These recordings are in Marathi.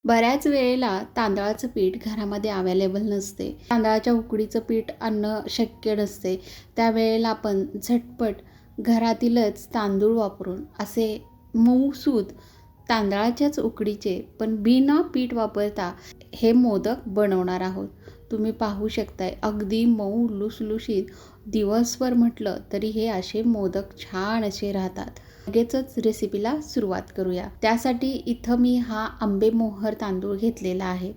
बऱ्याच वेळेला तांदळाचं पीठ घरामध्ये अवेलेबल नसते. तांदळाच्या उकडीचं पीठ आणणं शक्य नसते. त्यावेळेला आपण झटपट घरातीलच तांदूळ वापरून असे मऊसूत तांदळाच्याच उकडीचे पण बिना पीठ वापरता हे मोदक बनवणार आहोत. तुम्ही पाहू शकताय अगदी मऊ लुसलुशीत दिवसभर म्हटलं तरी हे असे मोदक छान असे राहतात. लगेचच रेसिपीला सुरुवात करूया. त्यासाठी इथं मी हा आंबेमोहर तांदूळ घेतलेला आहे.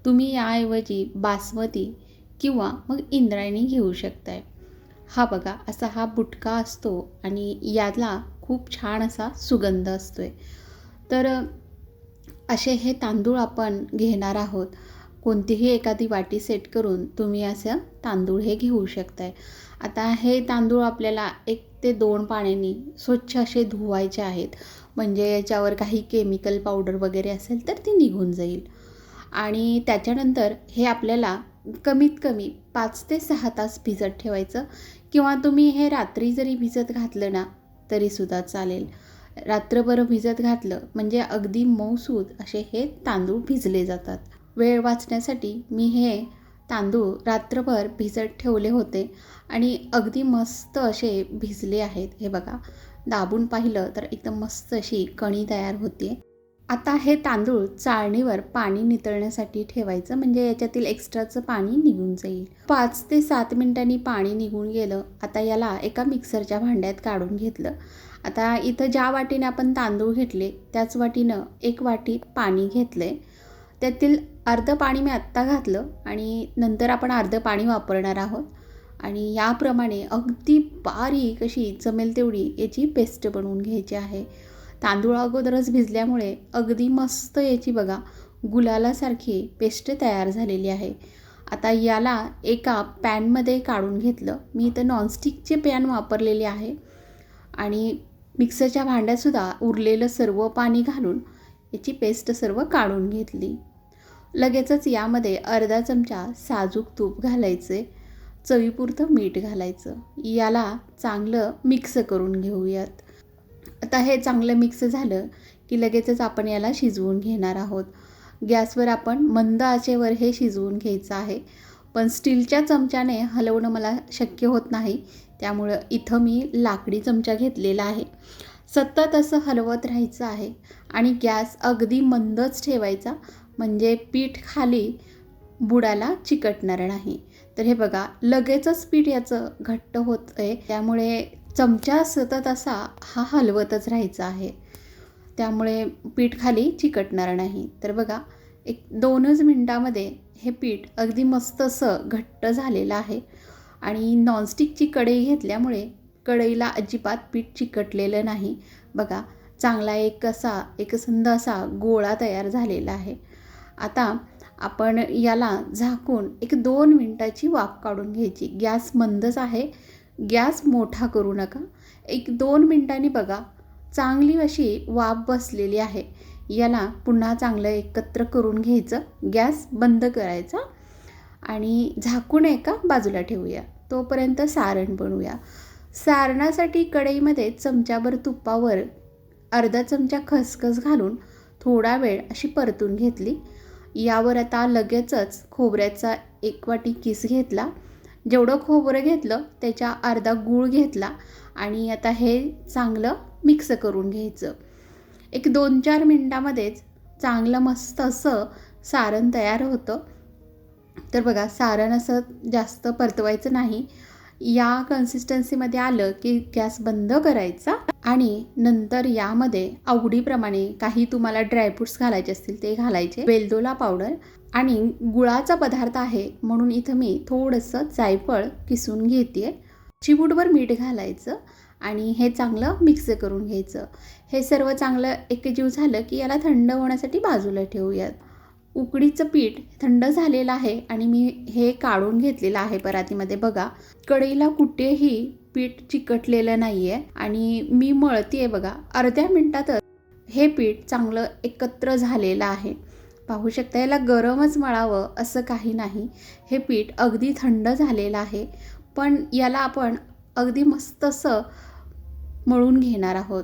तुम्ही याऐवजी बासमती किंवा मग इंद्रायणी घेऊ शकताय. हा बघा असा हा बुटका असतो आणि याला खूप छान असा सुगंध असतोय. तर असे हे तांदूळ आपण घेणार आहोत. कोणतीही एखादी वाटी सेट करून तुम्ही असं तांदूळ हे घेऊ शकताय. आता हे तांदूळ आपल्याला 1 ते 2 पाण्याने स्वच्छ असे धुवायचे आहेत. म्हणजे याच्यावर काही केमिकल पावडर वगैरे असेल तर ती निघून जाईल. आणि त्याच्यानंतर हे आपल्याला कमीत कमी 5 ते 6 तास भिजत ठेवायचं किंवा तुम्ही हे रात्री जरी भिजत घातलं ना तरीसुद्धा चालेल. रात्रभर भिजत घातलं म्हणजे अगदी मऊसूत असे हे तांदूळ भिजले जातात. वेळ वाचण्यासाठी मी हे तांदूळ रात्रभर भिजत ठेवले होते आणि अगदी मस्त असे भिजले आहेत. हे बघा दाबून पाहिलं तर एकदम मस्त अशी कणी तयार होते. आता हे तांदूळ चाळणीवर पाणी नितळण्यासाठी ठेवायचं म्हणजे याच्यातील एक्स्ट्राचं पाणी निघून जाईल. 5 ते 7 मिनिटांनी पाणी निघून गेलं. आता याला एका मिक्सरच्या भांड्यात काढून घेतलं. आता इथं ज्या वाटीने आपण तांदूळ घेतले त्याच वाटीनं 1 वाटी पाणी घेतले. त्यातील अर्धं पाणी मी आत्ता घातलं आणि नंतर आपण अर्धं पाणी वापरणार आहोत. आणि याप्रमाणे अगदी बारीक अशी जमेल तेवढी याची पेस्ट बनवून घ्यायची आहे. तांदूळ अगोदरच भिजल्यामुळे अगदी मस्त याची बघा गुलालासारखी पेस्ट तयार झालेली आहे. आता याला एका पॅनमध्ये काढून घेतलं. मी इथं नॉनस्टिकचे पॅन वापरलेले आहे आणि मिक्सरच्या भांड्यातसुद्धा उरलेलं सर्व पाणी घालून याची पेस्ट सर्व काढून घेतली. लगेचच यामध्ये अर्धा चमचा साजूक तूप घालायचे. चवीपुरतं मीठ घालायचं. याला चांगलं मिक्स करून घेऊयात. आता हे चांगलं मिक्स झालं की लगेचच आपण याला शिजवून घेणार आहोत. गॅसवर आपण मंद आचेवर हे शिजवून घ्यायचं आहे. पण स्टीलच्या चमच्याने हलवणं मला शक्य होत नाही. त्यामुळं इथं मी लाकडी चमचा घेतलेला आहे. सतत असं हलवत राहायचं आहे आणि गॅस अगदी मंदच ठेवायचा म्हणजे पीठ खाली बुडाला चिकटणार नाही. तर हे बघा लगेचच पीठ याचं घट्ट होत आहे. त्यामुळे चमचा सतत असा हा हलवतच राहायचा आहे. त्यामुळे पीठ खाली चिकटणार नाही. तर बघा 1-2च मिनटामध्ये हे पीठ अगदी मस्त असं घट्ट झालेलं आहे. आणि नॉनस्टिकची कढई घेतल्यामुळे कढईला अजिबात पीठ चिकटलेलं नाही. बघा चांगला एकसंध असा गोळा तयार झालेला आहे. आता आपण याला झाकून 1-2 मिनटाची वाफ काढून घ्यायची. गॅस मंदच आहे. गॅस मोठा करू नका. 1-2 मिनटांनी बघा चांगली अशी वाफ बसलेली आहे. याला पुन्हा चांगलं एकत्र करून घ्यायचं. गॅस बंद करायचा आणि झाकून एका बाजूला ठेवूया. तोपर्यंत सारण बनवूया. सारणासाठी कढईमध्ये चमच्याभर तुपावर अर्धा चमचा खसखस घालून थोडा वेळ अशी परतून घेतली. यावर आता लगेचच खोबऱ्याचा 1 वाटी किस घेतला. जेवढं खोबरं घेतलं त्याच्या अर्धा गूळ घेतला आणि आता हे चांगलं मिक्स करून घ्यायचं. 1-2-4 मिनटामध्येच चांगलं मस्त असं सारण तयार होतं. तर बघा सारण असं जास्त परतवायचं नाही. या कन्सिस्टन्सीमध्ये आलं की गॅस बंद करायचा आणि नंतर यामध्ये आवडीप्रमाणे काही तुम्हाला ड्रायफ्रूट्स घालायचे असतील ते घालायचे. वेलदोडा पावडर आणि गुळाचा पदार्थ आहे म्हणून इथं मी थोडंसं जायफळ किसून घेते. चिमूटभर मीठ घालायचं आणि हे चांगलं मिक्स करून घ्यायचं. हे सर्व चांगलं एकजीव झालं की याला थंड होण्यासाठी बाजूला ठेवूयात. उकडीचं पीठ थंड झालेलं आहे आणि मी हे काढून घेतलेलं आहे परातीमध्ये. बघा कढईला कुठेही पीठ चिकटलेलं नाही आहे आणि मी मळते आहे बघा. अर्ध्या मिनटातच हे पीठ चांगलं एकत्र झालेलं आहे. पाहू शकता याला गरमच मळावं असं काही नाही. हे पीठ अगदी थंड झालेलं आहे पण याला आपण अगदी मस्त असं मळून घेणार आहोत.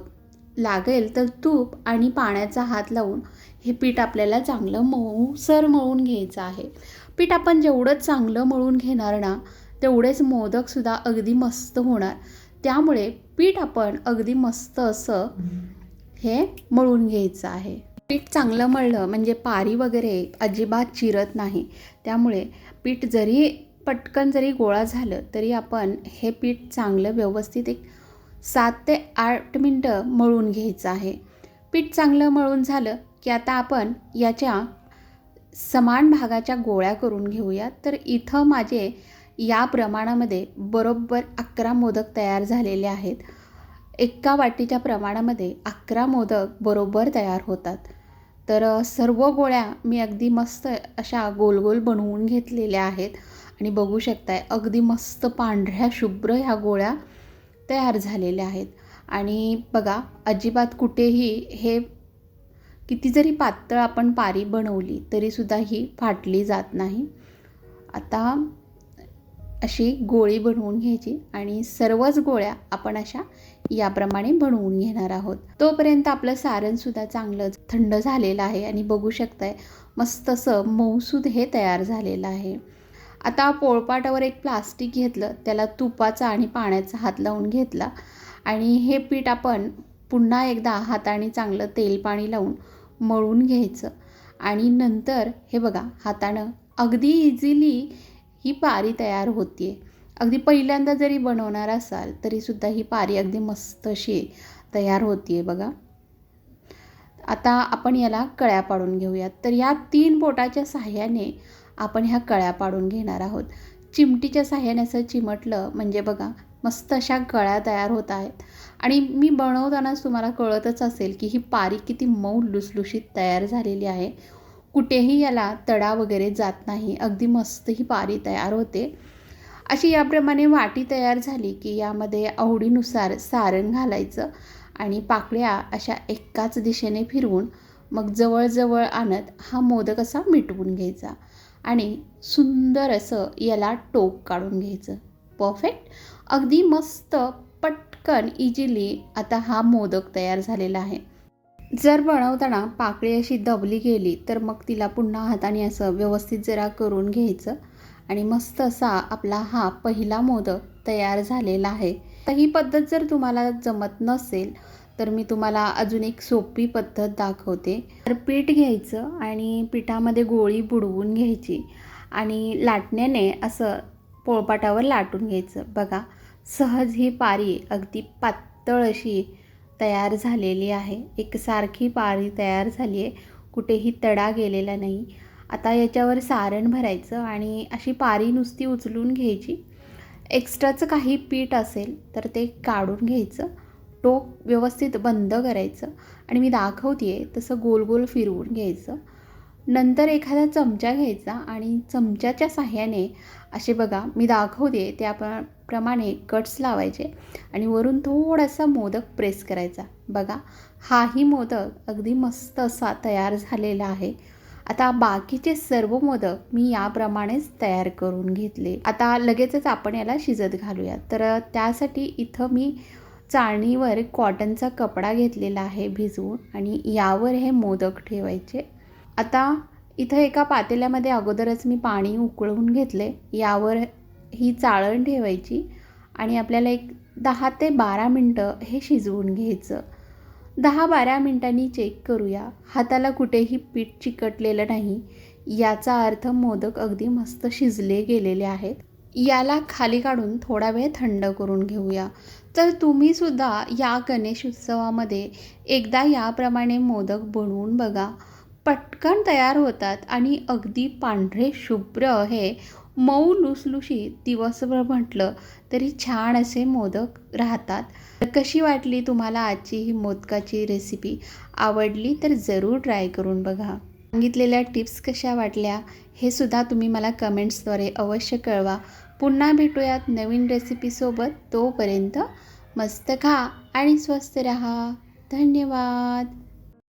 लागेल तर तूप आणि पाण्याचा हात लावून हे पीठ आपल्याला चांगलं मऊसर मळून घ्यायचं आहे. पीठ आपण जेवढं चांगलं मळून घेणार ना, तेवढेच मोदकसुद्धा अगदी मस्त होणार. त्यामुळे पीठ आपण अगदी मस्त असं हे मळून घ्यायचं आहे. पीठ चांगलं मळलं म्हणजे पारी वगैरे अजिबात चिरत नाही. त्यामुळे पीठ जरी पटकन जरी गोळा झालं तरी आपण हे पीठ चांगलं व्यवस्थित एक 7 ते 8 मिनटं मळून घ्यायचं आहे. पीठ चांगलं मळून झालं की आता आपण याच्या समान भागाच्या गोळ्या करून घेऊया. तर इथं माझे या प्रमाणामध्ये बरोबर 11 मोदक तयार झालेले आहेत. एका वाटीच्या प्रमाणामध्ये 11 मोदक बरोबर तयार होतात. तर सर्व गोळ्या मी अगदी मस्त अशा गोल गोल बनवून घेतलेल्या आहेत आणि बघू शकताय अगदी मस्त पांढऱ्या शुभ्र ह्या गोळ्या तयार झालेल्या आहेत. आणि बघा अजिबात कुठेही हे किती जरी पातळ आपण पारी बनवली तरीसुद्धा ही फाटली जात नाही. आता अशी गोळी बनवून घ्यायची आणि सर्वच गोळ्या आपण अशा याप्रमाणे बनवून घेणार आहोत. तोपर्यंत आपलं सारणसुद्धा चांगलं थंड झालेलं आहे आणि बघू शकताय मस्त असं मऊसूद हे तयार झालेलं आहे. आता पोळपाटावर एक प्लास्टिक घेतलं, त्याला तुपाचा आणि पाण्याचा हात लावून घेतला आणि हे पीठ आपण पुन्हा एकदा हाताने चांगलं तेल पाणी लावून मळून घ्यायचं आणि नंतर हे बघा हातानं अगदी इझिली ही पारी तयार होते आहे. अगदी पहिल्यांदा जरी बनवणार असाल तरीसुद्धा ही पारी अगदी मस्त अशी तयार होते आहे बघा. आता आपण याला कळ्या पाडून घेऊयात. तर या 3 बोटाच्या साहाय्याने आपण ह्या कळ्या पाडून घेणार आहोत. चिमटीच्या साहाय्याने असं चिमटलं म्हणजे बघा मस्त अशा कळ्या तयार होत आहेत. आणि मी बनवतानाच तुम्हाला कळतच असेल की ही पारी किती मऊ लुसलुशीत तयार झालेली आहे. कुठेही याला तडा वगैरे जात नाही. अगदी मस्त ही पारी तयार होते. अशी याप्रमाणे वाटी तयार झाली की यामध्ये आवडीनुसार सारण घालायचं आणि पाकळ्या अशा एकाच दिशेने फिरवून मग जवळजवळ आणत हा मोदक असा मिटवून घ्यायचा आणि सुंदर असं याला टोक काढून घ्यायचं. परफेक्ट अगदी मस्त पटकन इझिली आता हा मोदक तयार झालेला आहे. जर बनवताना पाकळी अशी दबली गेली तर मग तिला पुन्हा हाताने असं व्यवस्थित जरा करून घ्यायचं आणि मस्त असा आपला हा पहिला मोदक तयार झालेला आहे. तर ही पद्धत जर तुम्हाला जमत नसेल तर मी तुम्हाला अजून एक सोपी पद्धत दाखवते. तर पीठ घ्यायचं आणि पिठामध्ये गोळी बुडवून घ्यायची आणि लाटण्याने असं पोळपाटावर लाटून घ्यायचं. बघा सहज ही पारी अगदी पातळ अशी तयार झालेली आहे. एकसारखी पारी तयार झाली आहे, कुठेही तडा गेलेला नाही. आता याच्यावर सारण भरायचं आणि अशी पारी नुसती उचलून घ्यायची. एक्स्ट्राचं काही पीठ असेल तर ते काढून घ्यायचं. टोक व्यवस्थित बंद करायचं आणि मी दाखवते आहे तसं गोल गोल फिरवून घ्यायचं. नंतर एखादा चमचा घ्यायचा आणि चमच्याच्या साहाय्याने असे बघा मी दाखवते त्याप्रमाणे कट्स लावायचे आणि वरून थोडासा मोदक प्रेस करायचा. बघा हाही मोदक अगदी मस्त असा तयार झालेला आहे. आता बाकीचे सर्व मोदक मी याप्रमाणेच तयार करून घेतले. आता लगेचच आपण याला शिजत घालूया. तर त्यासाठी इथं मी चाळणीवर कॉटनचा कपडा घेतलेला आहे भिजवून आणि यावर हे मोदक ठेवायचे. आता इथं एका पातेल्यामध्ये अगोदरच मी पाणी उकळवून घेतले. यावर ही चाळण ठेवायची आणि आपल्याला एक 10 ते 12 मिनटं हे शिजवून घ्यायचं. 10-12 मिनटांनी चेक करूया. हाताला कुठेही पीठ चिकटलेलं नाही, याचा अर्थ मोदक अगदी मस्त शिजले गेलेले आहेत. याला खाली काढून थोडा वेळ थंड करून घेऊया. तर तुम्हीसुद्धा या गणेश उत्सवामध्ये एकदा याप्रमाणे मोदक बनवून बघा. पटकन तयार होतात आणि अगदी पांढरे शुभ्र हे मऊ लुसलुशीत दिवसभर म्हटलं तरी छान असे मोदक राहतात. कशी वाटली तुम्हाला आजची ही मोदकाची रेसिपी? आवडली तर जरूर ट्राय करून बघा. सांगितलेल्या टिप्स कशा वाटल्या हे सुद्धा तुम्ही मला कमेंट्सद्वारे अवश्य कळवा. पुन्हा भेटूयात नवीन रेसिपीसोबत. तोपर्यंत मस्त खा आणि स्वस्त रहा. धन्यवाद.